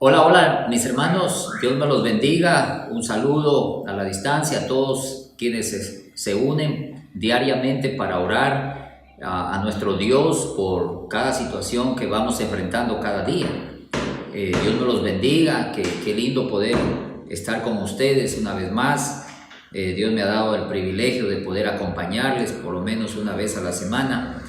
Hola, hola, mis hermanos, Dios me los bendiga. Un saludo a la distancia a todos quienes se unen diariamente para orar a nuestro Dios por cada situación que vamos enfrentando cada día. Dios me los bendiga, qué lindo poder estar con ustedes una vez más. Dios me ha dado el privilegio de poder acompañarles por lo menos una vez a la semana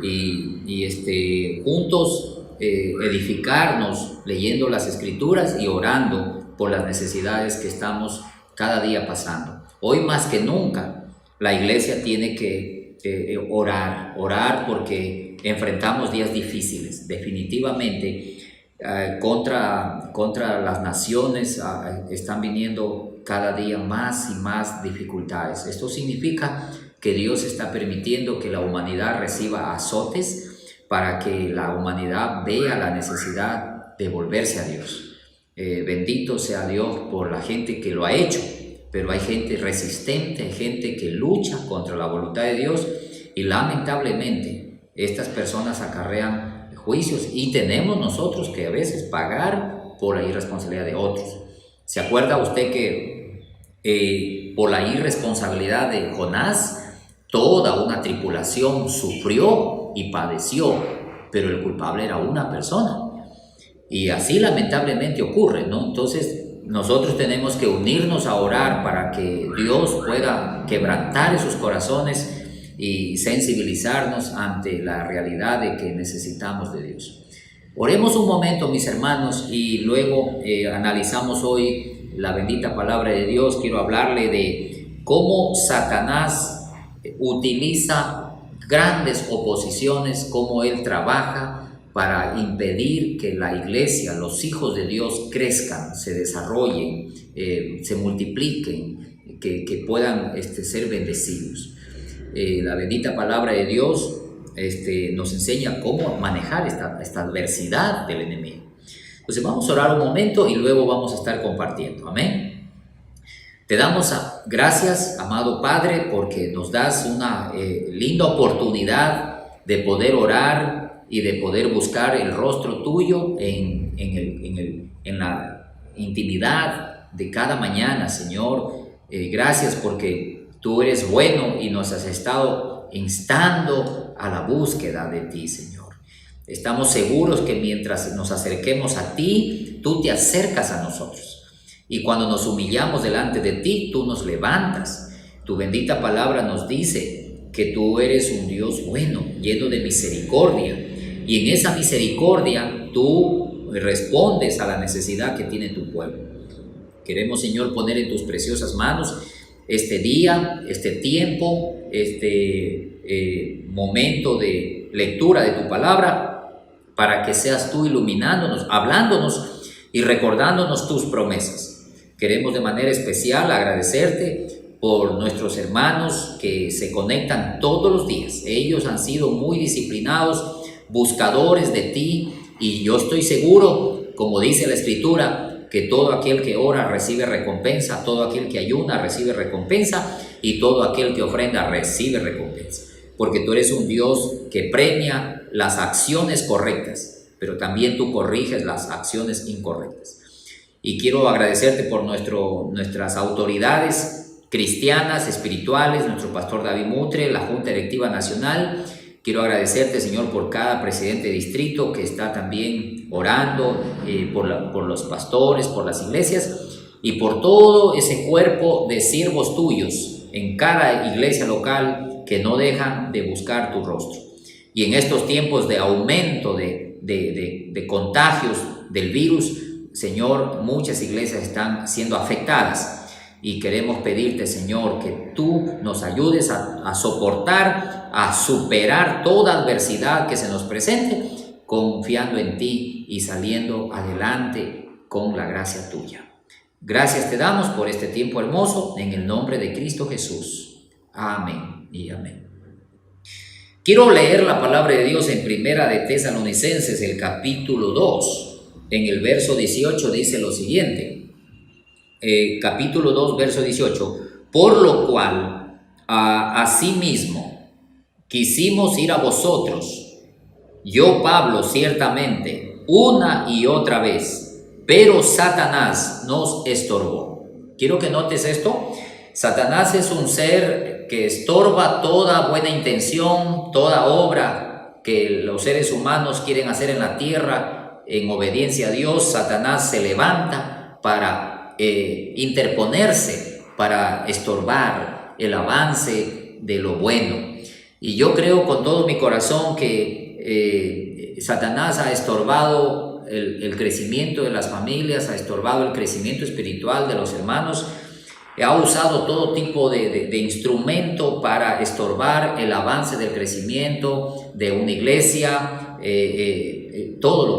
y juntos edificarnos leyendo las Escrituras y orando por las necesidades que estamos cada día pasando. Hoy más que nunca la iglesia tiene que orar porque enfrentamos días difíciles, definitivamente. Contra las naciones están viniendo cada día más y más dificultades. Esto significa que Dios está permitiendo que la humanidad reciba azotes para que la humanidad vea la necesidad de volverse a Dios. Bendito sea Dios por la gente que lo ha hecho, pero hay gente resistente, hay gente que lucha contra la voluntad de Dios y lamentablemente estas personas acarrean juicios y tenemos nosotros que a veces pagar por la irresponsabilidad de otros. ¿Se acuerda usted que por la irresponsabilidad de Jonás toda una tripulación sufrió y padeció, pero el culpable era una persona? Y así lamentablemente ocurre, ¿no? Entonces nosotros tenemos que unirnos a orar para que Dios pueda quebrantar esos corazones y sensibilizarnos ante la realidad de que necesitamos de Dios. Oremos un momento, mis hermanos, y luego analizamos hoy la bendita palabra de Dios. Quiero hablarle de cómo Satanás utiliza grandes oposiciones, cómo él trabaja para impedir que la iglesia, los hijos de Dios crezcan, se desarrollen, se multipliquen, que puedan ser bendecidos. La bendita palabra de Dios nos enseña cómo manejar esta adversidad del enemigo. Entonces vamos a orar un momento y luego vamos a estar compartiendo. Amén. Te damos gracias, amado Padre, porque nos das una linda oportunidad de poder orar y de poder buscar el rostro tuyo en la intimidad de cada mañana, Señor. Gracias porque tú eres bueno y nos has estado instando a la búsqueda de ti, Señor. Estamos seguros que mientras nos acerquemos a ti, tú te acercas a nosotros. Y cuando nos humillamos delante de ti, tú nos levantas. Tu bendita palabra nos dice que tú eres un Dios bueno, lleno de misericordia. Y en esa misericordia tú respondes a la necesidad que tiene tu pueblo. Queremos, Señor, poner en tus preciosas manos este día, este tiempo, este momento de lectura de tu palabra, para que seas tú iluminándonos, hablándonos y recordándonos tus promesas. Queremos de manera especial agradecerte por nuestros hermanos que se conectan todos los días. Ellos han sido muy disciplinados, buscadores de ti, y yo estoy seguro, como dice la Escritura, que todo aquel que ora recibe recompensa, todo aquel que ayuna recibe recompensa, y todo aquel que ofrenda recibe recompensa. Porque tú eres un Dios que premia las acciones correctas, pero también tú corriges las acciones incorrectas. Y quiero agradecerte por nuestras autoridades cristianas, espirituales, nuestro pastor David Mutre, la Junta Directiva Nacional. Quiero agradecerte, Señor, por cada presidente de distrito que está también orando, por los pastores, por las iglesias y por todo ese cuerpo de siervos tuyos en cada iglesia local que no dejan de buscar tu rostro. Y en estos tiempos de aumento de contagios del virus, Señor, muchas iglesias están siendo afectadas y queremos pedirte, Señor, que tú nos ayudes a soportar, a superar toda adversidad que se nos presente, confiando en ti y saliendo adelante con la gracia tuya. Gracias te damos por este tiempo hermoso, en el nombre de Cristo Jesús. Amén y amén. Quiero leer la palabra de Dios en Primera de Tesalonicenses, el capítulo 2. En el verso 18 dice lo siguiente, capítulo 2, verso 18, por lo cual asimismo quisimos ir a vosotros, yo Pablo ciertamente, una y otra vez, pero Satanás nos estorbó. Quiero que notes esto. Satanás es un ser que estorba toda buena intención, toda obra que los seres humanos quieren hacer en la tierra en obediencia a Dios. Satanás se levanta para interponerse, para estorbar el avance de lo bueno. Y yo creo con todo mi corazón que Satanás ha estorbado el crecimiento de las familias, ha estorbado el crecimiento espiritual de los hermanos, ha usado todo tipo de instrumento para estorbar el avance del crecimiento de una iglesia. Todo lo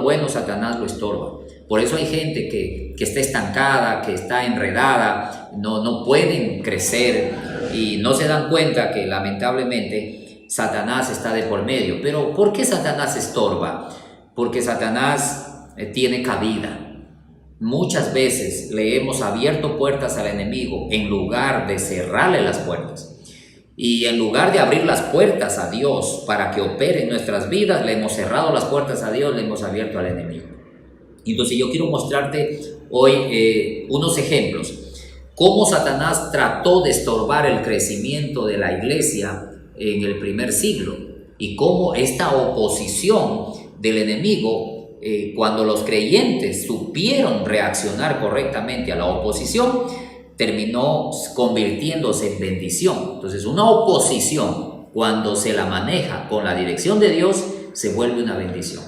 bueno Satanás lo estorba. Por eso hay gente que está estancada, que está enredada, no pueden crecer y no se dan cuenta que lamentablemente Satanás está de por medio. Pero ¿por qué Satanás estorba? Porque Satanás tiene cabida. Muchas veces le hemos abierto puertas al enemigo en lugar de cerrarle las puertas. Y en lugar de abrir las puertas a Dios para que opere en nuestras vidas, le hemos cerrado las puertas a Dios, le hemos abierto al enemigo. Entonces yo quiero mostrarte hoy unos ejemplos. Cómo Satanás trató de estorbar el crecimiento de la iglesia en el primer siglo. Y cómo esta oposición del enemigo, cuando los creyentes supieron reaccionar correctamente a la oposición, terminó convirtiéndose en bendición. Entonces, una oposición, cuando se la maneja con la dirección de Dios, se vuelve una bendición.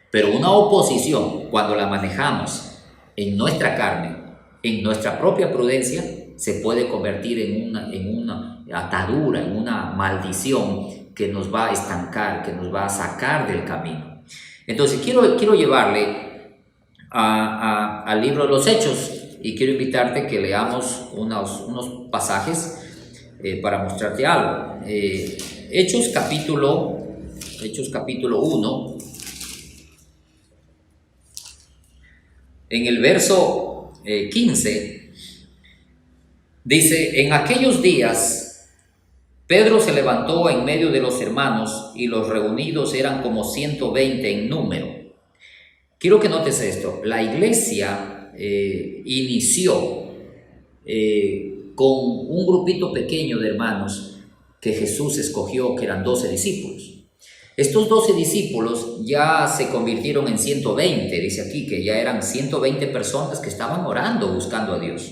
Pero una oposición, cuando la manejamos en nuestra carne, en nuestra propia prudencia, se puede convertir en una atadura, en una maldición que nos va a estancar, que nos va a sacar del camino. Entonces quiero llevarle al libro de los Hechos y quiero invitarte que leamos unos pasajes para mostrarte algo. Hechos capítulo 1, en el verso 15, dice: en aquellos días Pedro se levantó en medio de los hermanos y los reunidos eran como 120 en número. Quiero que notes esto: la iglesia inició con un grupito pequeño de hermanos que Jesús escogió, que eran 12 discípulos. Estos 12 discípulos ya se convirtieron en 120, dice aquí, que ya eran 120 personas que estaban orando, buscando a Dios.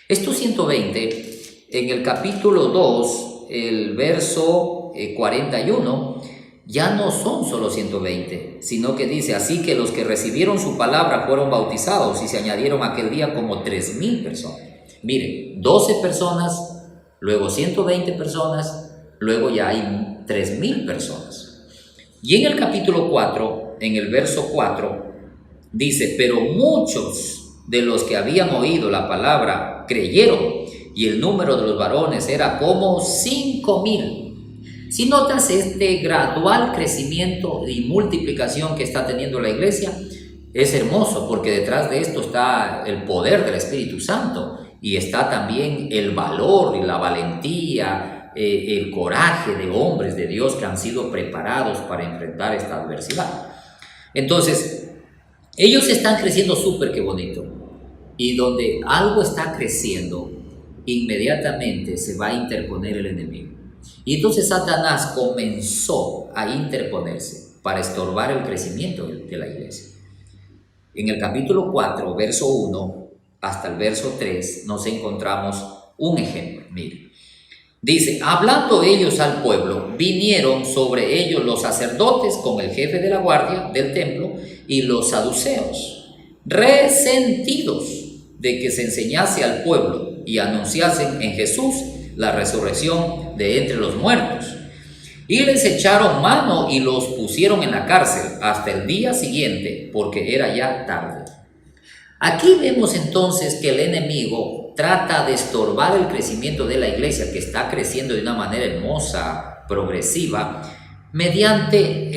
Estos 120, en el capítulo 2, el verso 41, ya no son solo 120, sino que dice: así que los que recibieron su palabra fueron bautizados y se añadieron aquel día como 3,000 personas. Miren, 12 personas, luego 120 personas, luego ya hay 3,000 personas. Y en el capítulo 4, en el verso 4, dice: pero muchos de los que habían oído la palabra creyeron, y el número de los varones era como 5,000. Si notas este gradual crecimiento y multiplicación que está teniendo la iglesia, es hermoso, porque detrás de esto está el poder del Espíritu Santo, y está también el valor y la valentía, el coraje de hombres de Dios que han sido preparados para enfrentar esta adversidad. Entonces, ellos están creciendo súper, qué bonito. Y donde algo está creciendo, inmediatamente se va a interponer el enemigo. Y entonces Satanás comenzó a interponerse para estorbar el crecimiento de la iglesia. En el capítulo 4, verso 1 hasta el verso 3, nos encontramos un ejemplo. Miren. Dice: hablando ellos al pueblo, vinieron sobre ellos los sacerdotes con el jefe de la guardia del templo y los saduceos, resentidos de que se enseñase al pueblo y anunciasen en Jesús la resurrección de entre los muertos. Y les echaron mano y los pusieron en la cárcel hasta el día siguiente, porque era ya tarde. Aquí vemos entonces que el enemigo trata de estorbar el crecimiento de la iglesia, que está creciendo de una manera hermosa, progresiva, mediante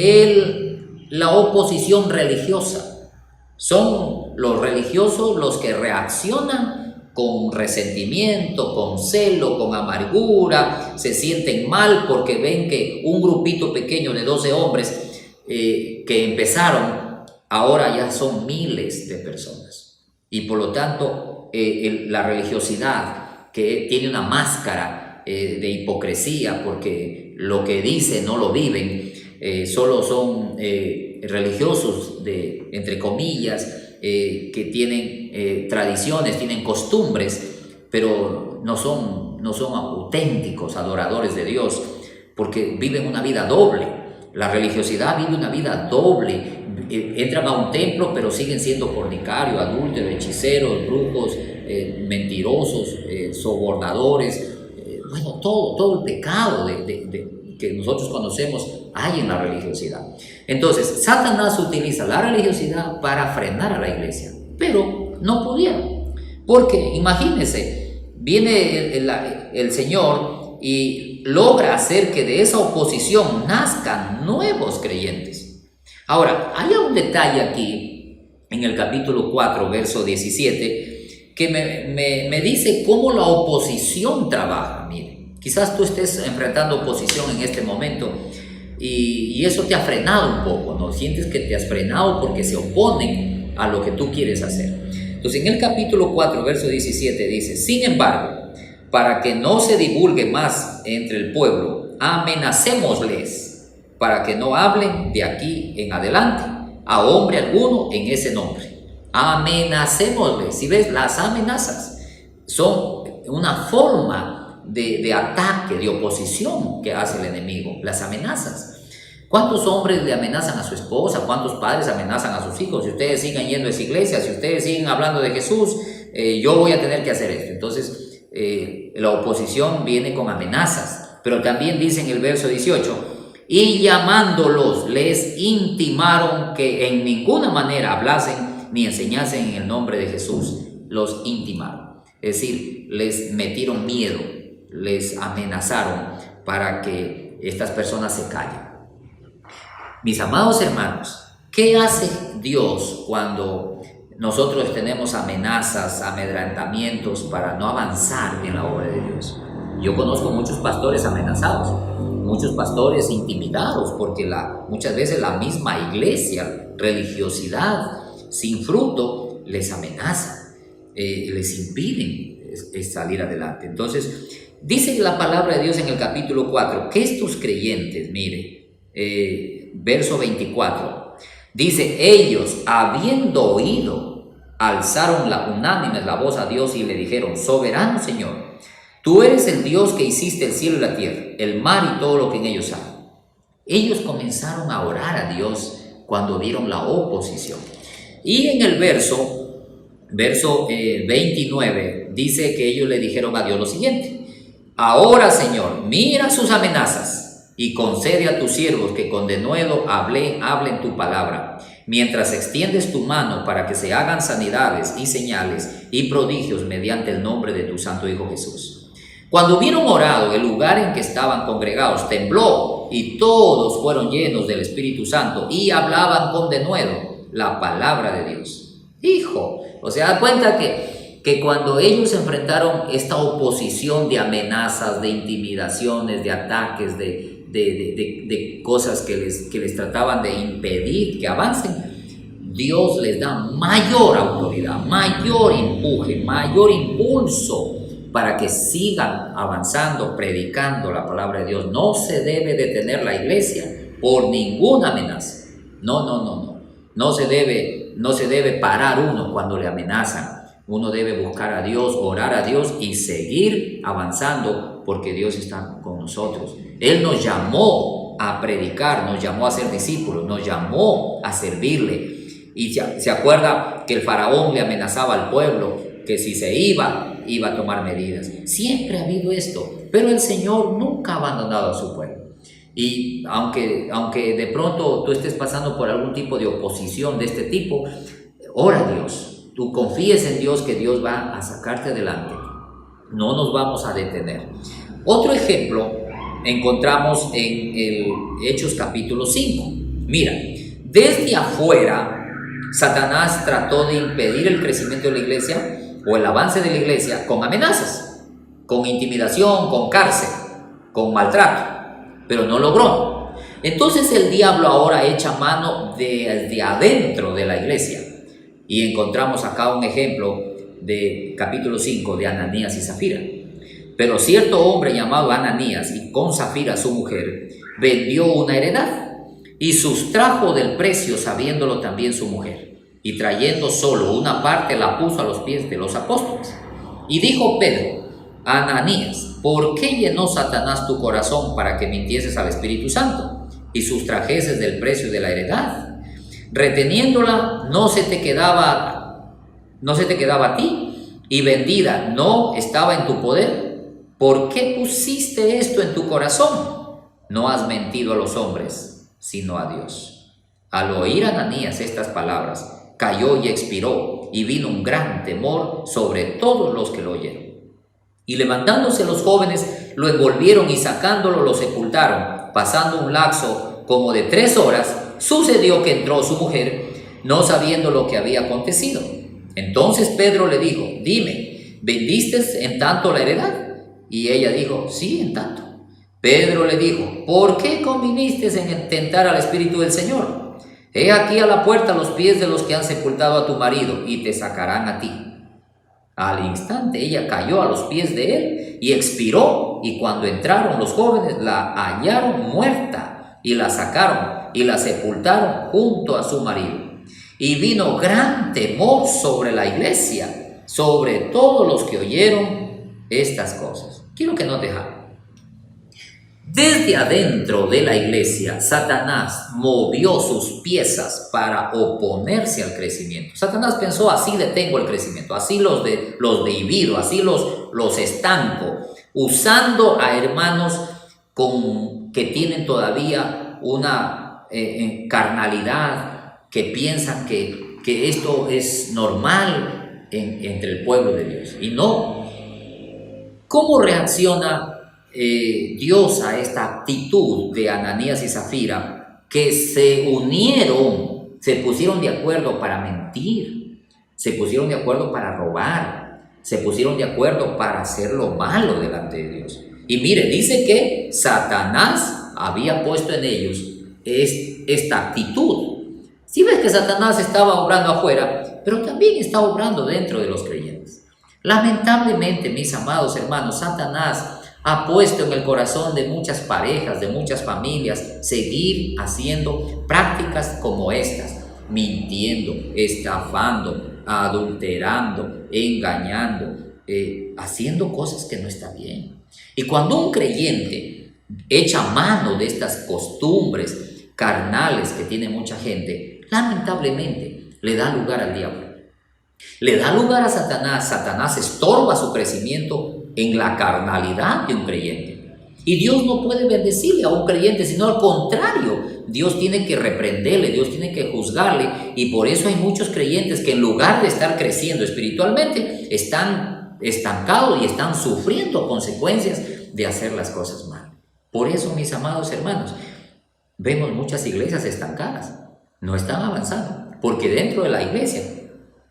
la oposición religiosa. Son los religiosos los que reaccionan con resentimiento, con celo, con amargura, se sienten mal porque ven que un grupito pequeño de 12 hombres que empezaron, ahora ya son miles de personas. Y por lo tanto, la religiosidad, que tiene una máscara de hipocresía, porque lo que dicen no lo viven, solo son religiosos, entre comillas, que tienen tradiciones, tienen costumbres, pero no son auténticos adoradores de Dios, porque viven una vida doble. La religiosidad vive una vida doble. Entran a un templo, pero siguen siendo fornicarios, adúlteros, hechiceros, brujos, mentirosos, sobornadores, todo el pecado que nosotros conocemos hay en la religiosidad. Entonces, Satanás utiliza la religiosidad para frenar a la iglesia, pero no pudieron, porque imagínense, viene el Señor y logra hacer que de esa oposición nazcan nuevos creyentes. Ahora, hay un detalle aquí, en el capítulo 4, verso 17, que me dice cómo la oposición trabaja. Miren, quizás tú estés enfrentando oposición en este momento y eso te ha frenado un poco, ¿no? Sientes que te has frenado porque se oponen a lo que tú quieres hacer. Entonces, en el capítulo 4, verso 17 dice: sin embargo, para que no se divulgue más entre el pueblo, amenacémosles para que no hablen de aquí en adelante a hombre alguno en ese nombre. Amenacémosles. Si ves, las amenazas son una forma de ataque, de oposición que hace el enemigo, las amenazas. ¿Cuántos hombres le amenazan a su esposa? ¿Cuántos padres amenazan a sus hijos? Si ustedes siguen yendo a esa iglesia, si ustedes siguen hablando de Jesús, yo voy a tener que hacer esto. Entonces, la oposición viene con amenazas, pero también dice en el verso 18: y llamándolos les intimaron que en ninguna manera hablasen ni enseñasen en el nombre de Jesús. Los intimaron, es decir, les metieron miedo, les amenazaron para que estas personas se callen. Mis amados hermanos, ¿qué hace Dios cuando nosotros tenemos amenazas, amedrentamientos para no avanzar en la obra de Dios? Yo conozco muchos pastores amenazados, muchos pastores intimidados, porque muchas veces la misma iglesia, religiosidad sin fruto, les amenaza, les impiden salir adelante. Entonces, dice la palabra de Dios en el capítulo 4, que estos creyentes, mire, verso 24, dice: ellos, habiendo oído, alzaron unánimes la voz a Dios y le dijeron: soberano Señor, tú eres el Dios que hiciste el cielo y la tierra, el mar y todo lo que en ellos hay. Ellos comenzaron a orar a Dios cuando vieron la oposición. Y en el verso 29 dice que ellos le dijeron a Dios lo siguiente: ahora Señor, mira sus amenazas y concede a tus siervos que con denuedo hablen tu palabra, mientras extiendes tu mano para que se hagan sanidades y señales y prodigios mediante el nombre de tu santo Hijo Jesús. Cuando hubieron orado, el lugar en que estaban congregados tembló y todos fueron llenos del Espíritu Santo y hablaban con denuedo la palabra de Dios. Hijo, o sea, da cuenta que cuando ellos enfrentaron esta oposición de amenazas, de intimidaciones, de ataques, de cosas que les trataban de impedir que avancen, Dios les da mayor autoridad, mayor empuje, mayor impulso para que sigan avanzando, predicando la palabra de Dios. No se debe detener la iglesia por ninguna amenaza. No se debe parar uno cuando le amenazan. Uno debe buscar a Dios, orar a Dios y seguir avanzando, porque Dios está con nosotros. Él nos llamó a predicar, nos llamó a ser discípulos, nos llamó a servirle. Y se acuerda que el faraón le amenazaba al pueblo, que si se iba a tomar medidas. Siempre ha habido esto, pero el Señor nunca ha abandonado a su pueblo. Y aunque de pronto tú estés pasando por algún tipo de oposición de este tipo, ora a Dios, tú confíes en Dios, que Dios va a sacarte adelante. No nos vamos a detener. Otro ejemplo encontramos en el Hechos capítulo 5. Mira, desde afuera Satanás trató de impedir el crecimiento de la iglesia o el avance de la iglesia con amenazas, con intimidación, con cárcel, con maltrato, pero no logró. Entonces el diablo ahora echa mano desde adentro de la iglesia, y encontramos acá un ejemplo de capítulo 5 de Ananías y Zafira. Pero cierto hombre llamado Ananías, y con Zafira su mujer, vendió una heredad y sustrajo del precio, sabiéndolo también su mujer, y trayendo solo una parte la puso a los pies de los apóstoles. Y dijo Pedro: Ananías, ¿por qué llenó Satanás tu corazón para que mintieses al Espíritu Santo y sustrajeses del precio de la heredad? Reteniéndola no se te quedaba a ti, y vendida no estaba en tu poder. ¿Por qué pusiste esto en tu corazón? No has mentido a los hombres, sino a Dios. Al oír Ananías estas palabras, cayó y expiró, y vino un gran temor sobre todos los que lo oyeron. Y levantándose los jóvenes, lo envolvieron y sacándolo lo sepultaron. Pasando un lapso como de 3 horas, sucedió que entró su mujer, no sabiendo lo que había acontecido. Entonces Pedro le dijo: dime, ¿vendiste en tanto la heredad? Y ella dijo: sí, en tanto. Pedro le dijo: ¿por qué conviniste en tentar al Espíritu del Señor? He aquí a la puerta los pies de los que han sepultado a tu marido, y te sacarán a ti. Al instante ella cayó a los pies de él y expiró, y cuando entraron los jóvenes la hallaron muerta, y la sacaron y la sepultaron junto a su marido. Y vino gran temor sobre la iglesia, sobre todos los que oyeron estas cosas. Quiero que notes algo. Desde adentro de la iglesia, Satanás movió sus piezas para oponerse al crecimiento. Satanás pensó: así detengo el crecimiento, así los divido, así los estanco, usando a hermanos que tienen todavía una carnalidad, que piensan que esto es normal entre el pueblo de Dios. Y no. ¿Cómo reacciona Dios a esta actitud de Ananías y Zafira, que se unieron, se pusieron de acuerdo para mentir, se pusieron de acuerdo para robar, se pusieron de acuerdo para hacer lo malo delante de Dios. Y mire, dice que Satanás había puesto en ellos esta actitud. Si ves que Satanás estaba obrando afuera, pero también está obrando dentro de los creyentes. Lamentablemente, mis amados hermanos, Satanás ha puesto en el corazón de muchas parejas, de muchas familias, seguir haciendo prácticas como estas, mintiendo, estafando, adulterando, engañando, haciendo cosas que no está bien. Y cuando un creyente echa mano de estas costumbres carnales que tiene mucha gente, lamentablemente le da lugar al diablo, le da lugar a Satanás. Satanás estorba su crecimiento en la carnalidad de un creyente. Y Dios no puede bendecirle a un creyente, sino al contrario. Dios tiene que reprenderle, Dios tiene que juzgarle. Y por eso hay muchos creyentes que en lugar de estar creciendo espiritualmente, están estancados y están sufriendo consecuencias de hacer las cosas mal. Por eso, mis amados hermanos, vemos muchas iglesias estancadas, no están avanzando, porque dentro de la iglesia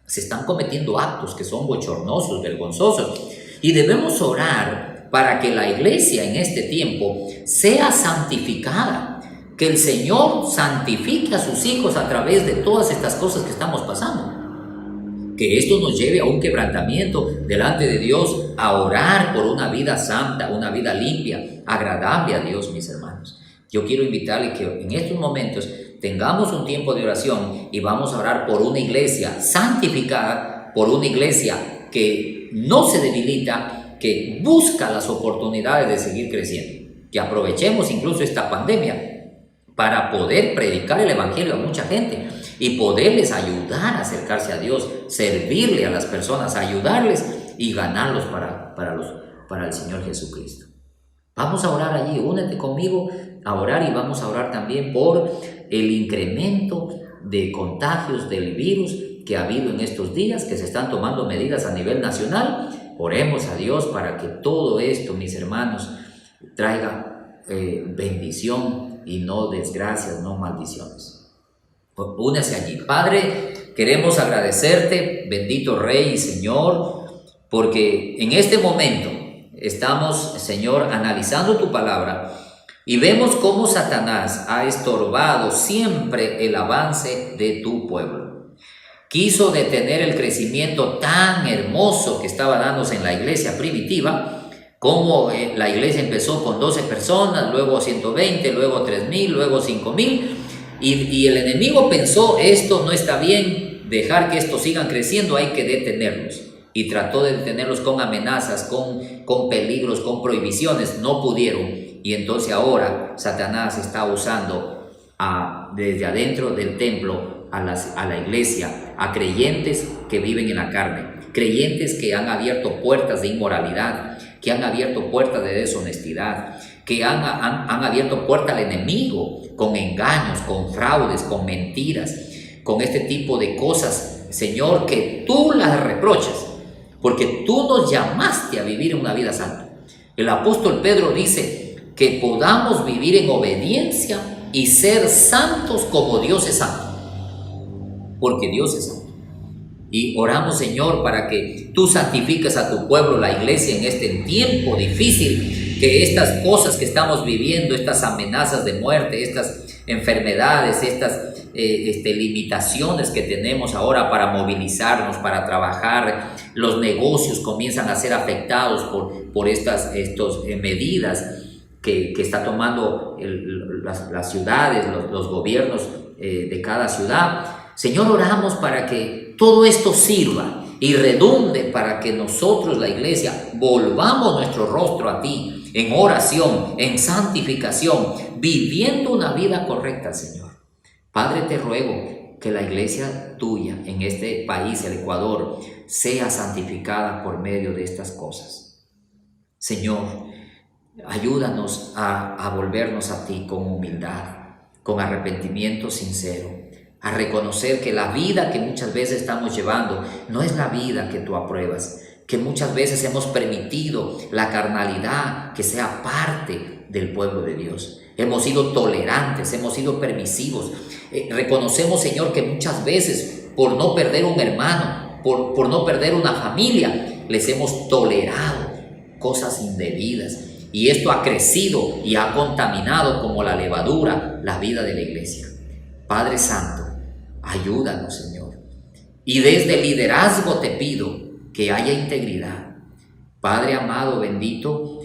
se están cometiendo actos que son bochornosos, vergonzosos, y debemos orar para que la iglesia en este tiempo sea santificada, que el Señor santifique a sus hijos a través de todas estas cosas que estamos pasando, que esto nos lleve a un quebrantamiento delante de Dios, a orar por una vida santa, una vida limpia, agradable a Dios, mis hermanos. Yo quiero invitarle que en estos momentos tengamos un tiempo de oración y vamos a orar por una iglesia santificada, por una iglesia que no se debilita, que busca las oportunidades de seguir creciendo, que aprovechemos incluso esta pandemia para poder predicar el evangelio a mucha gente y poderles ayudar a acercarse a Dios, servirle a las personas, ayudarles y ganarlos para el Señor Jesucristo. Vamos a orar allí, únete conmigo a orar y vamos a orar también por el incremento de contagios del virus que ha habido en estos días, que se están tomando medidas a nivel nacional. Oremos a Dios para que todo esto, mis hermanos, traiga bendición y no desgracias, no maldiciones. Únese allí. Padre, queremos agradecerte, bendito Rey y Señor, porque en este momento estamos, Señor, analizando tu palabra y vemos cómo Satanás ha estorbado siempre el avance de tu pueblo. Quiso detener el crecimiento tan hermoso que estaba dándose en la iglesia primitiva, como la iglesia empezó con 12 personas, luego 120, luego 3,000, luego 5,000, y el enemigo pensó, esto no está bien, dejar que estos sigan creciendo, hay que detenerlos. Y trató de detenerlos con amenazas, con peligros, con prohibiciones, no pudieron. Y entonces ahora Satanás está usando desde adentro del templo a la iglesia, a creyentes que viven en la carne, creyentes que han abierto puertas de inmoralidad, que han abierto puertas de deshonestidad, que han abierto puertas al enemigo con engaños, con fraudes, con mentiras, con este tipo de cosas, Señor, que tú las reprochas, porque tú nos llamaste a vivir una vida santa. El apóstol Pedro dice que podamos vivir en obediencia y ser santos como Dios es santo, porque Dios es santo. Y oramos, Señor, para que tú santifiques a tu pueblo, la iglesia, en este tiempo difícil, que estas cosas que estamos viviendo, estas amenazas de muerte, estas enfermedades, estas limitaciones que tenemos ahora para movilizarnos, para trabajar, los negocios comienzan a ser afectados por estas medidas que está tomando las ciudades, los gobiernos de cada ciudad. Señor, oramos para que todo esto sirva y redunde para que nosotros, la iglesia, volvamos nuestro rostro a ti en oración, en santificación, viviendo una vida correcta, Señor. Padre, te ruego que la iglesia tuya en este país, el Ecuador, sea santificada por medio de estas cosas. Señor, ayúdanos a volvernos a ti con humildad, con arrepentimiento sincero, a reconocer que la vida que muchas veces estamos llevando no es la vida que tú apruebas, que muchas veces hemos permitido la carnalidad que sea parte del pueblo de Dios. Hemos sido tolerantes, hemos sido permisivos. Reconocemos, Señor, que muchas veces por no perder un hermano, por no perder una familia, les hemos tolerado cosas indebidas. Y esto ha crecido y ha contaminado como la levadura la vida de la iglesia. Padre Santo, ayúdanos, Señor. Y desde el liderazgo te pido que haya integridad. Padre amado, bendito,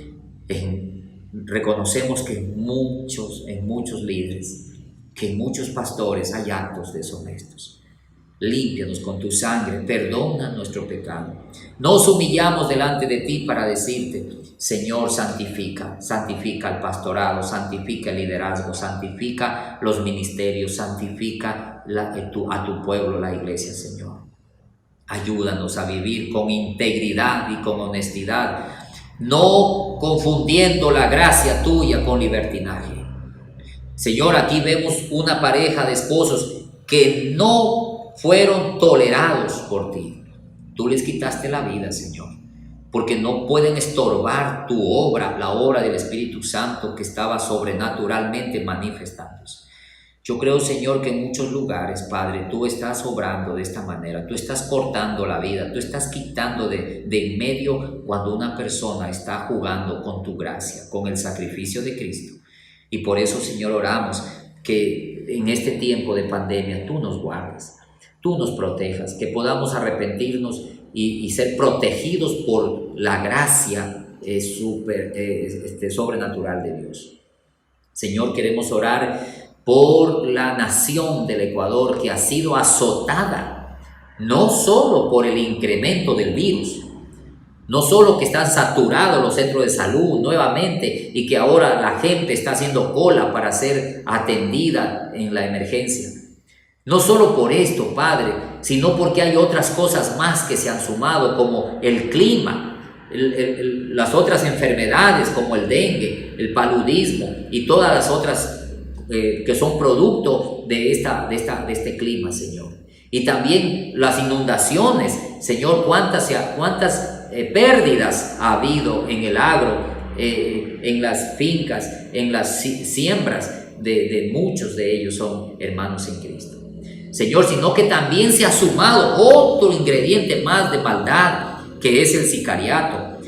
reconocemos que en muchos líderes, que en muchos pastores hay actos deshonestos. Límpianos con tu sangre, perdona nuestro pecado. Nos humillamos delante de ti para decirte: Señor, santifica al pastorado, santifica el liderazgo, santifica los ministerios, santifica a tu pueblo, la iglesia, Señor. Ayúdanos a vivir con integridad y con honestidad, no confundiendo la gracia tuya con libertinaje. Señor, aquí vemos una pareja de esposos que no fueron tolerados por ti. Tú les quitaste la vida, Señor, porque no pueden estorbar tu obra, la obra del Espíritu Santo que estaba sobrenaturalmente manifestándose. Yo creo, Señor, que en muchos lugares, Padre, tú estás obrando de esta manera, tú estás cortando la vida, tú estás quitando de en medio cuando una persona está jugando con tu gracia, con el sacrificio de Cristo. Y por eso, Señor, oramos que en este tiempo de pandemia tú nos guardes, tú nos protejas, que podamos arrepentirnos y ser protegidos por la gracia sobrenatural de Dios. Señor, queremos orar por la nación del Ecuador, que ha sido azotada no solo por el incremento del virus, no solo que están saturados los centros de salud nuevamente y que ahora la gente está haciendo cola para ser atendida en la emergencia. No solo por esto, Padre, sino porque hay otras cosas más que se han sumado, como el clima, las otras enfermedades como el dengue, el paludismo y todas las otras que son producto de este clima, Señor. Y también las inundaciones, Señor, cuántas pérdidas ha habido en el agro, en las fincas, en las siembras de muchos de ellos son hermanos en Cristo. Señor, sino que también se ha sumado otro ingrediente más de maldad, que es el sicariato.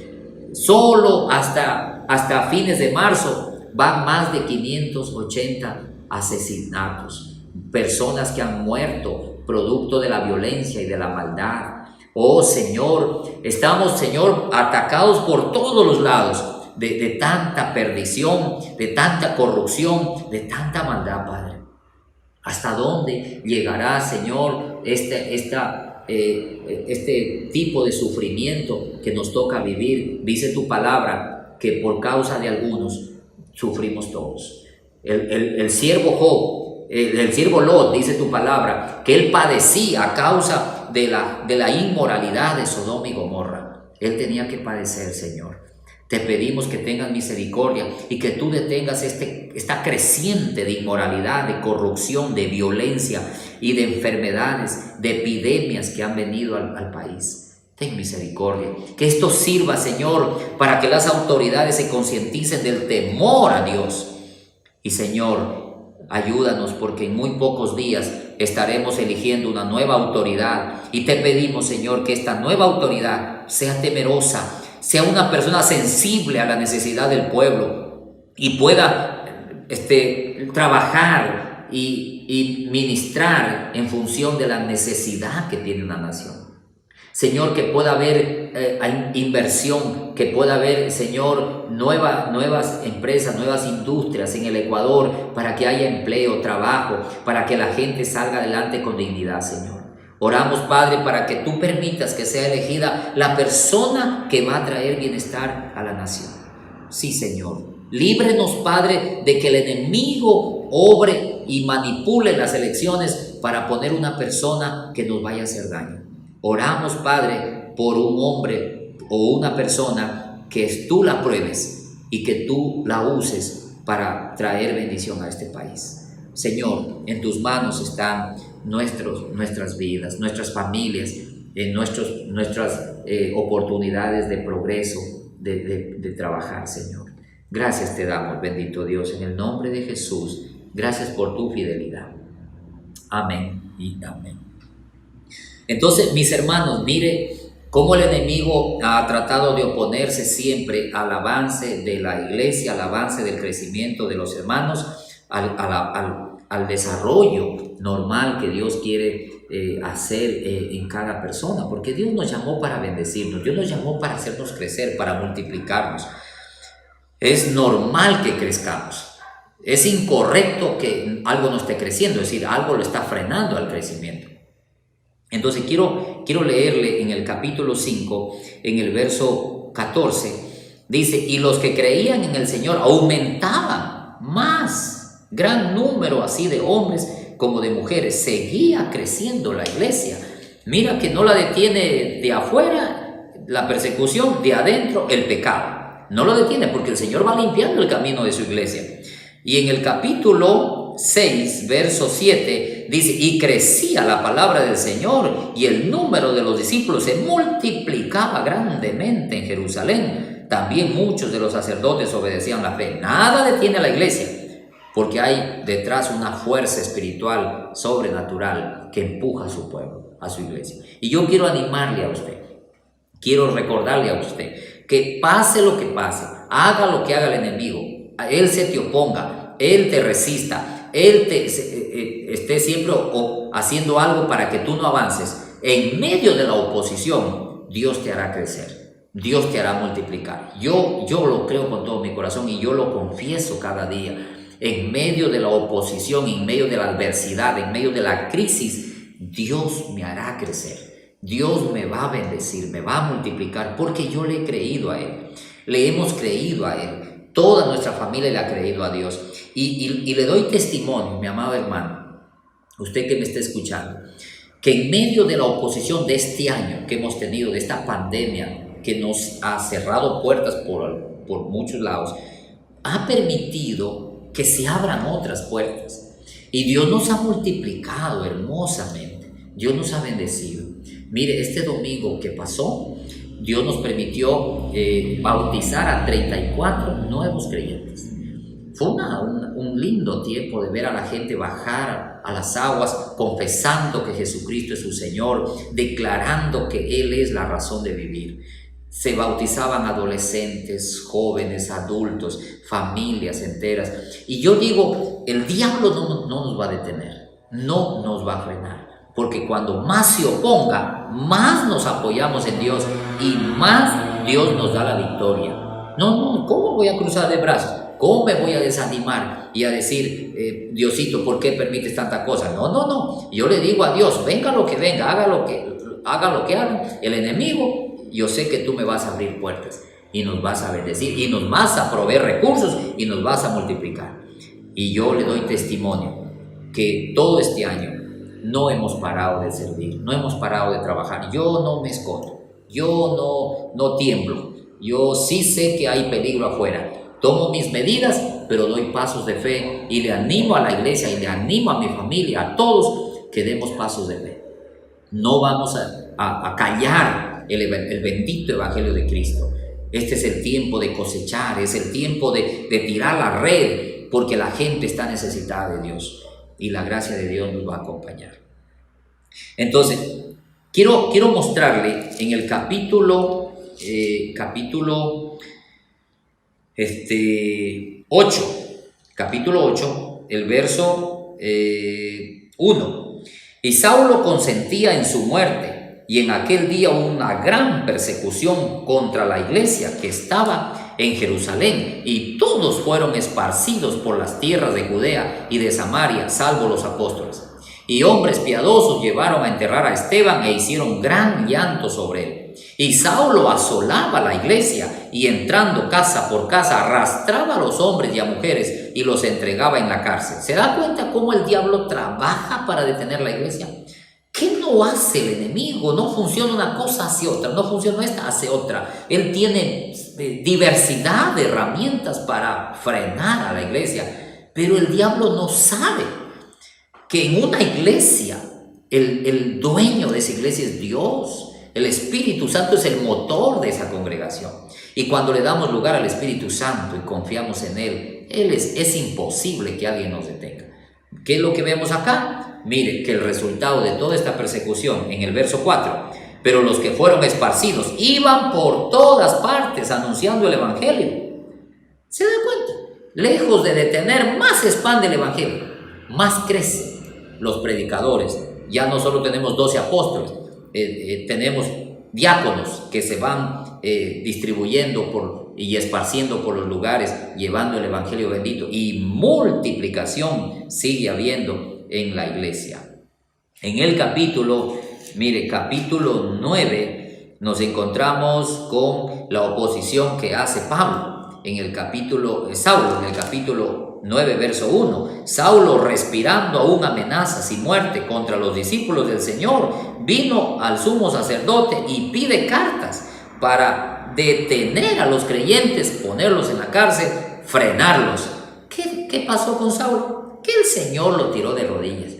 Solo hasta fines de marzo van más de 580 asesinatos, personas que han muerto producto de la violencia y de la maldad. Oh Señor, estamos, Señor, atacados por todos los lados de tanta perdición, de tanta corrupción, de tanta maldad, Padre. ¿Hasta dónde llegará, Señor, este tipo de sufrimiento que nos toca vivir? Dice tu palabra que por causa de algunos sufrimos todos. El siervo Job, el siervo Lot, dice tu palabra, que él padecía a causa de la inmoralidad de Sodoma y Gomorra. Él tenía que padecer, Señor. Te pedimos que tengas misericordia y que tú detengas esta creciente de inmoralidad, de corrupción, de violencia y de enfermedades, de epidemias que han venido al país. Ten misericordia. Que esto sirva, Señor, para que las autoridades se concienticen del temor a Dios. Y, Señor, ayúdanos, porque en muy pocos días estaremos eligiendo una nueva autoridad. Y te pedimos, Señor, que esta nueva autoridad sea temerosa, sea una persona sensible a la necesidad del pueblo y pueda trabajar y ministrar en función de la necesidad que tiene una nación. Señor, que pueda haber inversión, que pueda haber, Señor, nuevas empresas, nuevas industrias en el Ecuador, para que haya empleo, trabajo, para que la gente salga adelante con dignidad, Señor. Oramos, Padre, para que tú permitas que sea elegida la persona que va a traer bienestar a la nación. Sí, Señor. Líbrenos, Padre, de que el enemigo obre y manipule las elecciones para poner una persona que nos vaya a hacer daño. Oramos, Padre, por un hombre o una persona que tú la pruebes y que tú la uses para traer bendición a este país. Señor, en tus manos están nuestras vidas, nuestras familias, en nuestras oportunidades de progreso, de trabajar, Señor. Gracias te damos, bendito Dios, en el nombre de Jesús. Gracias por tu fidelidad. Amén y amén. Entonces, mis hermanos, mire cómo el enemigo ha tratado de oponerse siempre al avance de la iglesia, al avance del crecimiento de los hermanos, al desarrollo normal que Dios quiere hacer en cada persona, porque Dios nos llamó para bendecirnos, Dios nos llamó para hacernos crecer, para multiplicarnos. Es normal que crezcamos. Es incorrecto que algo no esté creciendo, es decir, algo lo está frenando al crecimiento. Entonces quiero leerle en el capítulo 5, en el verso 14, dice: y los que creían en el Señor aumentaban más, gran número así de hombres como de mujeres. Seguía creciendo la iglesia. Mira que no la detiene de afuera la persecución, de adentro el pecado. No lo detiene porque el Señor va limpiando el camino de su iglesia. Y en el capítulo 6, verso 7, dice: y crecía la palabra del Señor y el número de los discípulos se multiplicaba grandemente en Jerusalén. También muchos de los sacerdotes obedecían la fe. Nada detiene a la iglesia, porque hay detrás una fuerza espiritual sobrenatural que empuja a su pueblo, a su iglesia. Y yo quiero animarle a usted, quiero recordarle a usted que pase lo que pase, haga lo que haga el enemigo, él se te oponga, él te resista, él esté siempre haciendo algo para que tú no avances. En medio de la oposición, Dios te hará crecer, Dios te hará multiplicar. Yo lo creo con todo mi corazón y yo lo confieso cada día. En medio de la oposición, en medio de la adversidad, en medio de la crisis, Dios me hará crecer. Dios me va a bendecir, me va a multiplicar, porque yo le he creído a Él. Le hemos creído a Él. Toda nuestra familia le ha creído a Dios. Y le doy testimonio, mi amado hermano, usted que me está escuchando, que en medio de la oposición de este año que hemos tenido, de esta pandemia que nos ha cerrado puertas por muchos lados, ha permitido que se abran otras puertas. Y Dios nos ha multiplicado hermosamente. Dios nos ha bendecido. Mire, este domingo que pasó, Dios nos permitió bautizar a 34 nuevos creyentes. Fue un lindo tiempo de ver a la gente bajar a las aguas, confesando que Jesucristo es su Señor, declarando que Él es la razón de vivir. Se bautizaban adolescentes, jóvenes, adultos, familias enteras. Y yo digo, el diablo no nos va a detener, no nos va a frenar. Porque cuando más se oponga, más nos apoyamos en Dios y más Dios nos da la victoria. No, ¿cómo voy a cruzar de brazos? ¿Cómo me voy a desanimar y a decir, Diosito, ¿por qué permites tanta cosa? No. Yo le digo a Dios, venga lo que venga, haga lo que haga el enemigo, yo sé que tú me vas a abrir puertas y nos vas a bendecir y nos vas a proveer recursos y nos vas a multiplicar. Y yo le doy testimonio que todo este año no hemos parado de servir, no hemos parado de trabajar. Yo no me escondo, yo no tiemblo, yo sí sé que hay peligro afuera. Tomo mis medidas, pero doy pasos de fe y le animo a la iglesia y le animo a mi familia, a todos, que demos pasos de fe. No vamos a callar el bendito evangelio de Cristo. Este es el tiempo de cosechar, es el tiempo de tirar la red, porque la gente está necesitada de Dios y la gracia de Dios nos va a acompañar. Entonces, quiero mostrarle en el capítulo 8, el verso 1. Y Saulo consentía en su muerte, y en aquel día hubo una gran persecución contra la iglesia que estaba en Jerusalén, y todos fueron esparcidos por las tierras de Judea y de Samaria, salvo los apóstoles. Y hombres piadosos llevaron a enterrar a Esteban e hicieron gran llanto sobre él. Y Saulo asolaba la iglesia y entrando casa por casa arrastraba a los hombres y a mujeres y los entregaba en la cárcel. ¿Se da cuenta cómo el diablo trabaja para detener la iglesia? ¿Qué no hace el enemigo? No funciona una cosa, hace otra. No funciona esta, hace otra. Él tiene diversidad de herramientas para frenar a la iglesia. Pero el diablo no sabe que en una iglesia El dueño de esa iglesia es Dios. El Espíritu Santo es el motor de esa congregación. Y cuando le damos lugar al Espíritu Santo y confiamos en Él, es imposible que alguien nos detenga. ¿Qué es lo que vemos acá? Mire, que el resultado de toda esta persecución, en el verso 4, pero los que fueron esparcidos iban por todas partes anunciando el Evangelio. ¿Se da cuenta? Lejos de detener, más se expande el Evangelio, más crecen los predicadores. Ya no solo tenemos 12 apóstoles, tenemos diáconos que se van distribuyendo y esparciendo por los lugares, llevando el Evangelio bendito, y multiplicación sigue habiendo en la iglesia. En el capítulo 9, nos encontramos con la oposición que hace Saulo, en el capítulo 9, verso 1. Saulo, respirando aún amenazas y muerte contra los discípulos del Señor, vino al sumo sacerdote y pide cartas para detener a los creyentes, ponerlos en la cárcel, frenarlos. ¿Qué pasó con Saulo? Que el Señor lo tiró de rodillas,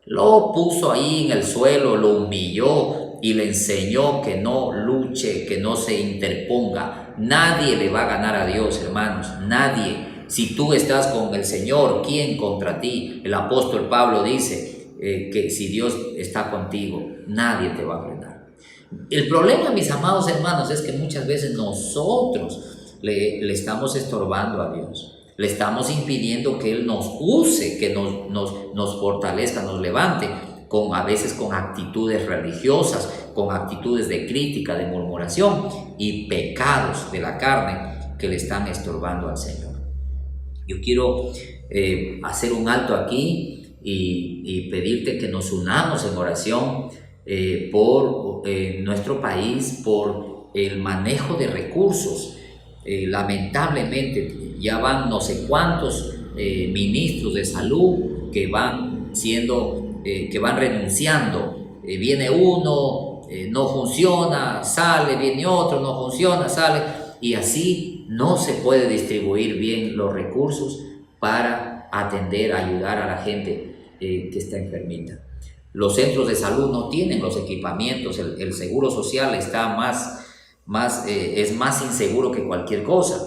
lo puso ahí en el suelo, lo humilló y le enseñó que no luche, que no se interponga. Nadie le va a ganar a Dios, hermanos, nadie. Si tú estás con el Señor, ¿quién contra ti? El apóstol Pablo dice que si Dios está contigo, nadie te va a frenar. El problema, mis amados hermanos, es que muchas veces nosotros le estamos estorbando a Dios. Le estamos impidiendo que Él nos use, que nos fortalezca, nos levante, a veces con actitudes religiosas, con actitudes de crítica, de murmuración y pecados de la carne que le están estorbando al Señor. Yo quiero hacer un alto aquí y pedirte que nos unamos en oración por nuestro país, por el manejo de recursos. Lamentablemente ya van no sé cuántos ministros de salud que van renunciando. Viene uno, no funciona, sale, viene otro, no funciona, sale, y así no se puede distribuir bien los recursos para atender, ayudar a la gente que está enfermita. Los centros de salud no tienen los equipamientos, el seguro social está es más inseguro que cualquier cosa.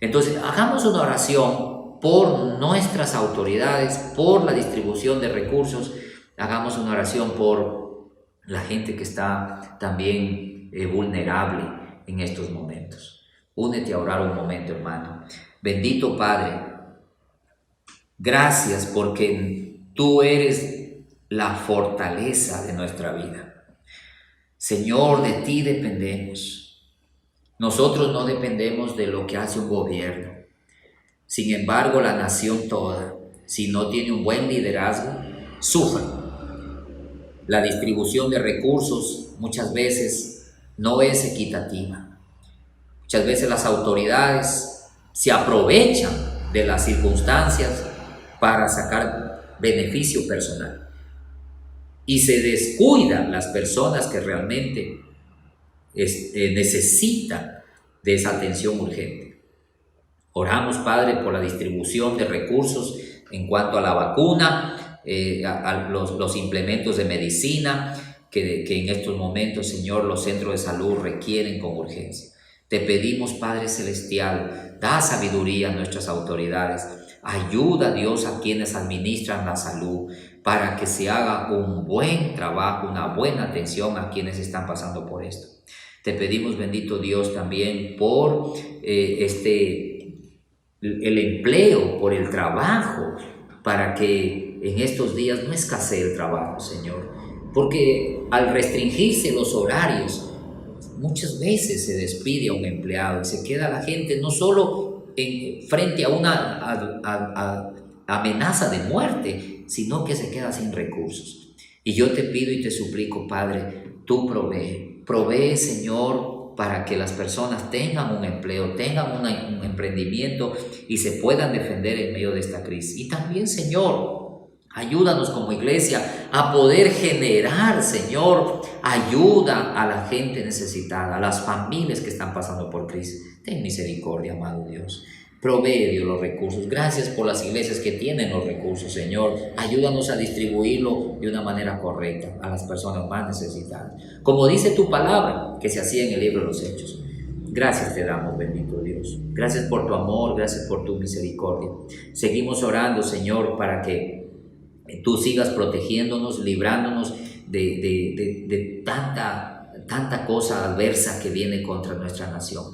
Entonces, hagamos una oración por nuestras autoridades, por la distribución de recursos. Hagamos una oración por la gente que está también vulnerable en estos momentos. Únete a orar un momento, hermano. Bendito Padre, gracias porque tú eres la fortaleza de nuestra vida. Señor, de ti dependemos. Nosotros no dependemos de lo que hace un gobierno. Sin embargo, la nación toda, si no tiene un buen liderazgo, sufre. La distribución de recursos muchas veces no es equitativa. Muchas veces las autoridades se aprovechan de las circunstancias para sacar beneficio personal. Y se descuidan las personas que realmente necesitan de esa atención urgente. Oramos, Padre, por la distribución de recursos en cuanto a la vacuna, a los implementos de medicina que en estos momentos, Señor, los centros de salud requieren con urgencia. Te pedimos, Padre Celestial, da sabiduría a nuestras autoridades. Ayuda, Dios, a quienes administran la salud para que se haga un buen trabajo, una buena atención a quienes están pasando por esto. Te pedimos, bendito Dios, también por el empleo, por el trabajo, para que en estos días no escasee el trabajo, Señor. Porque al restringirse los horarios, muchas veces se despide a un empleado y se queda la gente no solo frente a una amenaza de muerte, sino que se queda sin recursos. Y yo te pido y te suplico, Padre, tú provee, Señor, para que las personas tengan un empleo, tengan un emprendimiento y se puedan defender en medio de esta crisis. Y también, Señor, ayúdanos como iglesia a poder generar, Señor, ayuda a la gente necesitada, a las familias que están pasando por crisis. Ten misericordia, amado Dios. Provee, Dios, los recursos. Gracias por las iglesias que tienen los recursos, Señor. Ayúdanos a distribuirlo de una manera correcta a las personas más necesitadas. Como dice tu palabra, que se hacía en el libro de los Hechos. Gracias te damos, bendito Dios. Gracias por tu amor, gracias por tu misericordia. Seguimos orando, Señor, para que tú sigas protegiéndonos, librándonos de tanta cosa adversa que viene contra nuestra nación.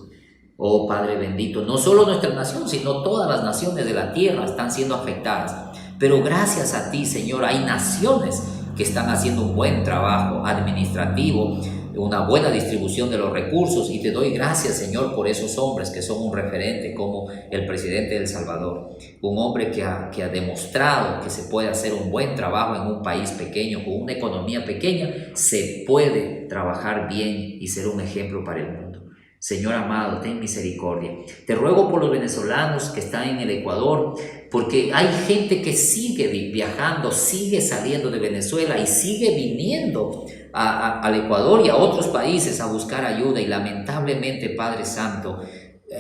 Oh Padre bendito, no solo nuestra nación, sino todas las naciones de la tierra están siendo afectadas. Pero gracias a ti, Señor, hay naciones que están haciendo un buen trabajo administrativo, una buena distribución de los recursos, y te doy gracias, Señor, por esos hombres que son un referente, como el presidente de El Salvador, un hombre que ha demostrado que se puede hacer un buen trabajo en un país pequeño, con una economía pequeña, se puede trabajar bien y ser un ejemplo para el mundo. Señor amado, ten misericordia. Te ruego por los venezolanos que están en el Ecuador, porque hay gente que sigue viajando, sigue saliendo de Venezuela y sigue viniendo al Ecuador y a otros países a buscar ayuda, y lamentablemente, Padre Santo,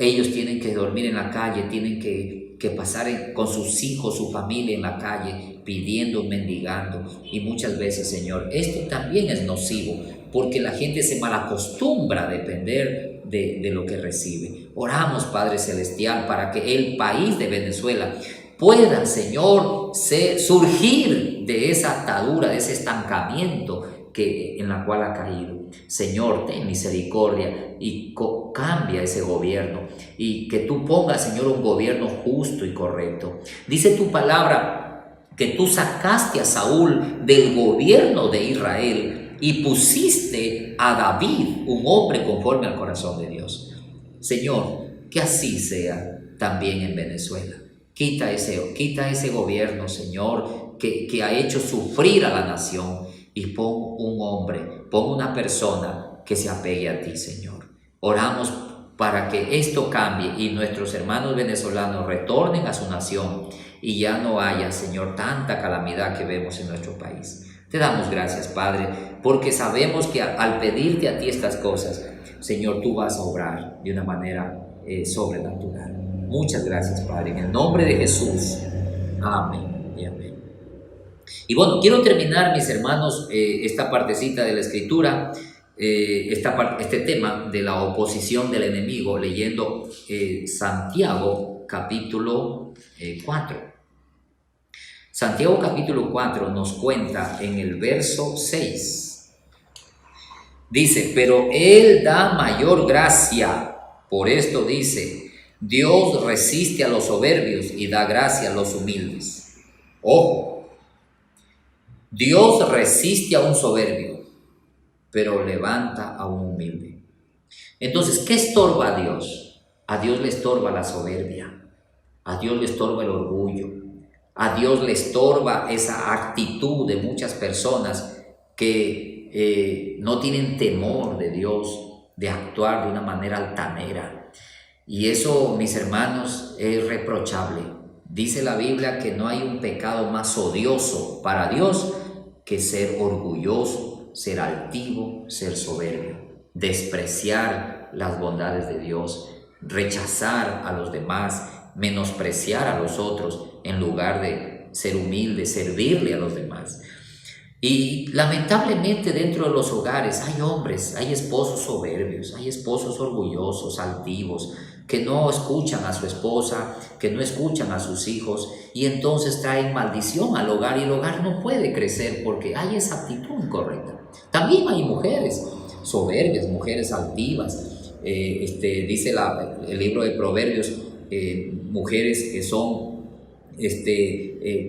ellos tienen que dormir en la calle, tienen que pasar con sus hijos, su familia en la calle, pidiendo, mendigando. Y muchas veces, Señor, esto también es nocivo, porque la gente se malacostumbra a depender de lo que recibe. Oramos, Padre Celestial, para que el país de Venezuela pueda, Señor, surgir de esa atadura, de ese estancamiento en la cual ha caído. Señor, ten misericordia y cambia ese gobierno, y que tú pongas, Señor, un gobierno justo y correcto. Dice tu palabra que tú sacaste a Saúl del gobierno de Israel y pusiste a David, un hombre conforme al corazón de Dios. Señor, que así sea también en Venezuela. Quita ese gobierno, Señor, que ha hecho sufrir a la nación, y pon un hombre, pon una persona que se apegue a ti, Señor. Oramos para que esto cambie y nuestros hermanos venezolanos retornen a su nación y ya no haya, Señor, tanta calamidad que vemos en nuestro país. Te damos gracias, Padre, porque sabemos que al pedirte a ti estas cosas, Señor, tú vas a obrar de una manera sobrenatural. Muchas gracias, Padre, en el nombre de Jesús. Amén y amén. Y bueno, quiero terminar, mis hermanos, esta partecita de la Escritura, este tema de la oposición del enemigo, leyendo Santiago capítulo 4. Santiago capítulo 4 nos cuenta en el verso 6. Dice, pero Él da mayor gracia. Por esto dice, Dios resiste a los soberbios y da gracia a los humildes. Ojo. Dios resiste a un soberbio, pero levanta a un humilde. Entonces, ¿qué estorba a Dios? A Dios le estorba la soberbia, a Dios le estorba el orgullo, a Dios le estorba esa actitud de muchas personas que no tienen temor de Dios, de actuar de una manera altanera. Y eso, mis hermanos, es reprochable. Dice la Biblia que no hay un pecado más odioso para Dios que ser orgulloso, ser altivo, ser soberbio, despreciar las bondades de Dios, rechazar a los demás, menospreciar a los otros en lugar de ser humilde, servirle a los demás. Y lamentablemente dentro de los hogares hay hombres, hay esposos soberbios, hay esposos orgullosos, altivos, que no escuchan a su esposa, que no escuchan a sus hijos, y entonces traen maldición al hogar, y el hogar no puede crecer porque hay esa actitud incorrecta. También hay mujeres soberbias, mujeres altivas. Dice el libro de Proverbios, mujeres que son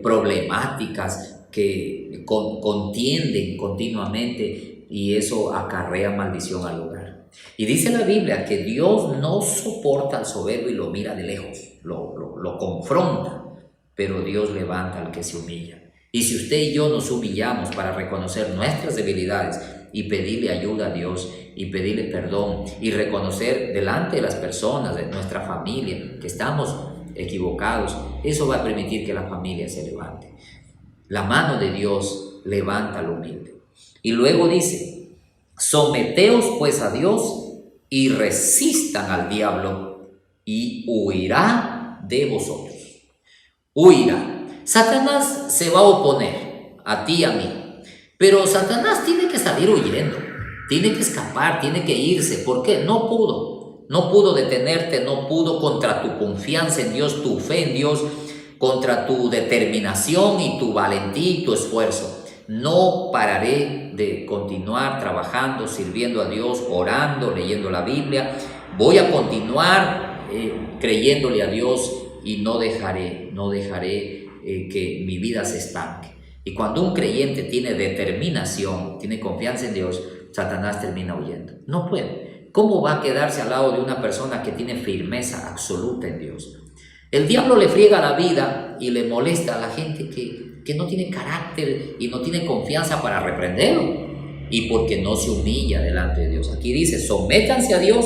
problemáticas, que contienden continuamente, y eso acarrea maldición al hogar. Y dice la Biblia que Dios no soporta al soberbio y lo mira de lejos, lo confronta, pero Dios levanta al que se humilla. Y si usted y yo nos humillamos para reconocer nuestras debilidades y pedirle ayuda a Dios y pedirle perdón y reconocer delante de las personas de nuestra familia que estamos equivocados, eso va a permitir que la familia se levante. La mano de Dios levanta al humilde. Y luego dice, someteos pues a Dios y resistan al diablo y huirá de vosotros. Huirá. Satanás se va a oponer a ti y a mí, pero Satanás tiene que salir huyendo, tiene que escapar, tiene que irse. ¿Por qué? No pudo detenerte, no pudo contra tu confianza en Dios, tu fe en Dios, contra tu determinación y tu valentía y tu esfuerzo. No pararé de continuar trabajando, sirviendo a Dios, orando, leyendo la Biblia. Voy a continuar creyéndole a Dios y no dejaré que mi vida se estanque. Y cuando un creyente tiene determinación, tiene confianza en Dios, Satanás termina huyendo. No puede. ¿Cómo va a quedarse al lado de una persona que tiene firmeza absoluta en Dios? El diablo le friega la vida y le molesta a la gente que no tiene carácter y no tiene confianza para reprenderlo, y porque no se humilla delante de Dios. Aquí dice: sométanse a Dios,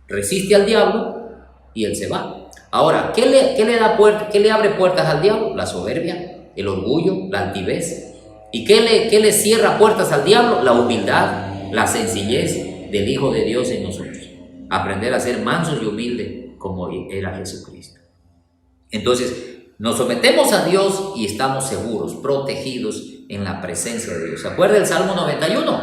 resiste al diablo y él se va. Ahora, ¿qué le abre puertas al diablo? La soberbia, el orgullo, la altivez. ¿Y qué le cierra puertas al diablo? La humildad, la sencillez del Hijo de Dios en nosotros. Aprender a ser mansos y humildes como era Jesucristo. Entonces, nos sometemos a Dios y estamos seguros, protegidos en la presencia de Dios. ¿Se acuerda el Salmo 91?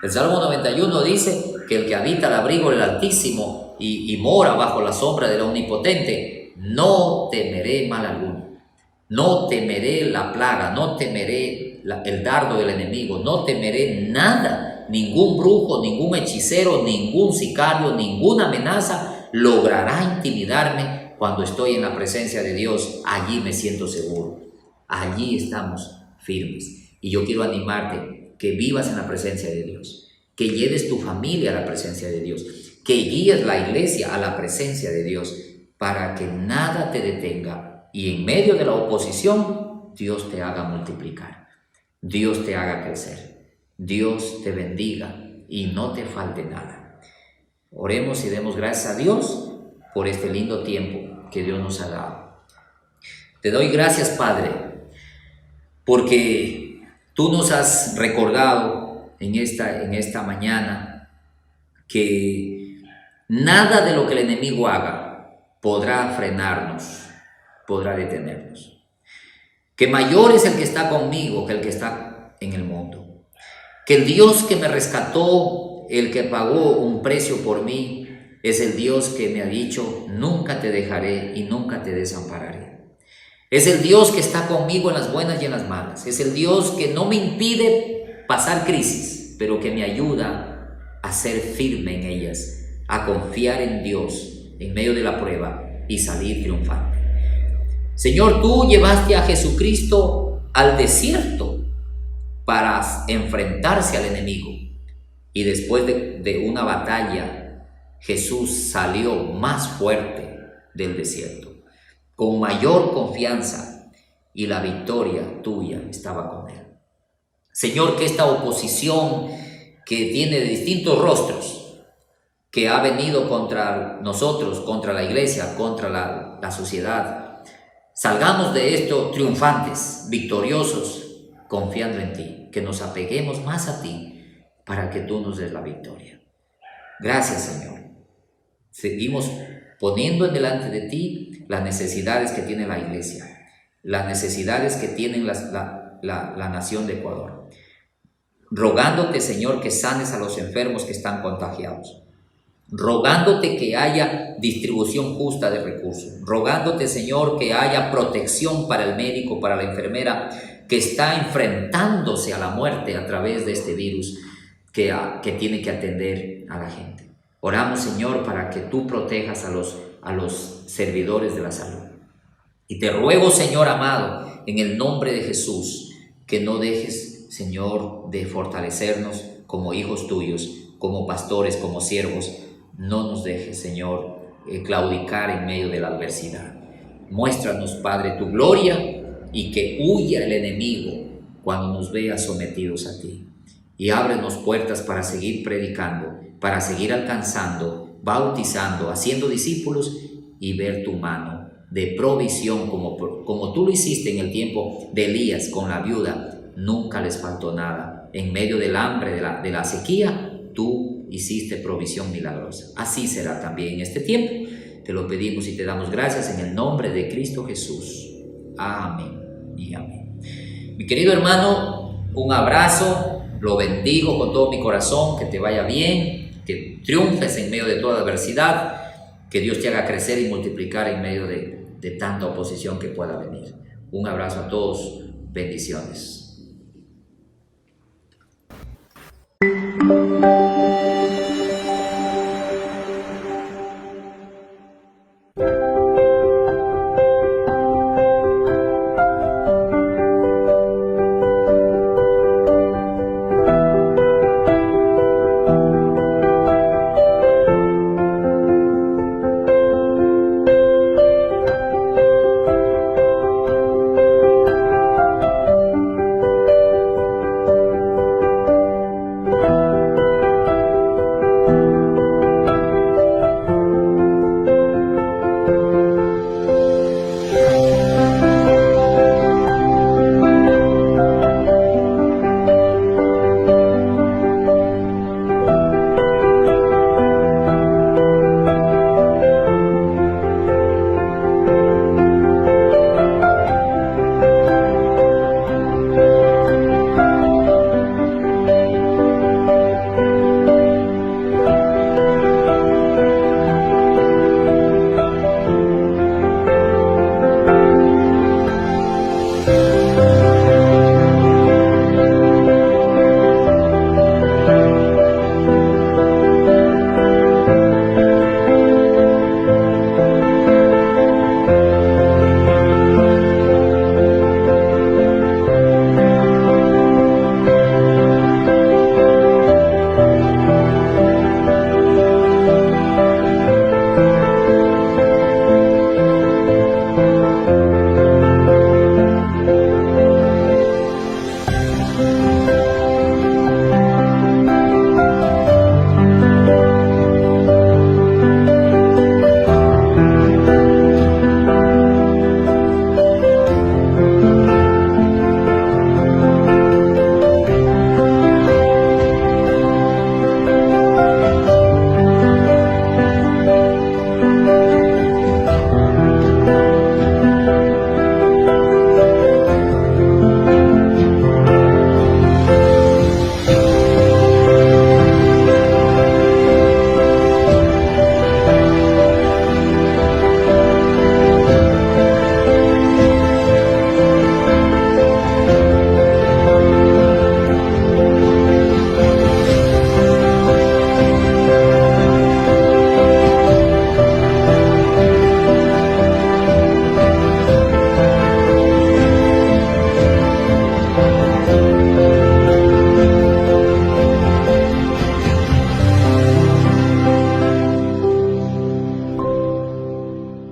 El Salmo 91 dice que el que habita al abrigo del Altísimo y mora bajo la sombra del Omnipotente, no temeré mal alguno. No temeré la plaga, no temeré el dardo del enemigo, no temeré nada. Ningún brujo, ningún hechicero, ningún sicario, ninguna amenaza logrará intimidarme. Cuando estoy en la presencia de Dios, allí me siento seguro. Allí estamos firmes. Y yo quiero animarte que vivas en la presencia de Dios, que lleves tu familia a la presencia de Dios, que guíes la iglesia a la presencia de Dios, para que nada te detenga y en medio de la oposición Dios te haga multiplicar, Dios te haga crecer, Dios te bendiga y no te falte nada. Oremos y demos gracias a Dios por este lindo tiempo que Dios nos ha dado. Te doy gracias, Padre, porque tú nos has recordado en esta mañana que nada de lo que el enemigo haga podrá frenarnos, podrá detenernos. Que mayor es el que está conmigo que el que está en el mundo. Que el Dios que me rescató, el que pagó un precio por mí, es el Dios que me ha dicho: nunca te dejaré y nunca te desampararé. Es el Dios que está conmigo en las buenas y en las malas. Es el Dios que no me impide pasar crisis, pero que me ayuda a ser firme en ellas, a confiar en Dios en medio de la prueba y salir triunfante. Señor, tú llevaste a Jesucristo al desierto para enfrentarse al enemigo, y después de una batalla, Jesús salió más fuerte del desierto, con mayor confianza, y la victoria tuya estaba con él. Señor, que esta oposición que tiene distintos rostros, que ha venido contra nosotros, contra la iglesia, contra la sociedad, salgamos de esto triunfantes, victoriosos, confiando en ti, que nos apeguemos más a ti para que tú nos des la victoria. Gracias, Señor. Seguimos poniendo en delante de ti las necesidades que tiene la iglesia, las necesidades que tiene la nación de Ecuador. Rogándote, Señor, que sanes a los enfermos que están contagiados. Rogándote que haya distribución justa de recursos. Rogándote, Señor, que haya protección para el médico, para la enfermera que está enfrentándose a la muerte a través de este virus que tiene que atender a la gente. Oramos, Señor, para que tú protejas a los servidores de la salud. Y te ruego, Señor amado, en el nombre de Jesús, que no dejes, Señor, de fortalecernos como hijos tuyos, como pastores, como siervos. No nos dejes, Señor, claudicar en medio de la adversidad. Muéstranos, Padre, tu gloria, y que huya el enemigo cuando nos vea sometidos a ti. Y ábrenos puertas para seguir predicando, para seguir alcanzando, bautizando, haciendo discípulos y ver tu mano de provisión como tú lo hiciste en el tiempo de Elías con la viuda. Nunca les faltó nada. En medio del hambre, de la sequía, tú hiciste provisión milagrosa. Así será también en este tiempo. te lo pedimos y te damos gracias en el nombre de Cristo Jesús. Amén y amén. Mi querido hermano, un abrazo, lo bendigo con todo mi corazón, que te vaya bien, que triunfes en medio de toda adversidad, que Dios te haga crecer y multiplicar en medio de tanta oposición que pueda venir. Un abrazo a todos, bendiciones.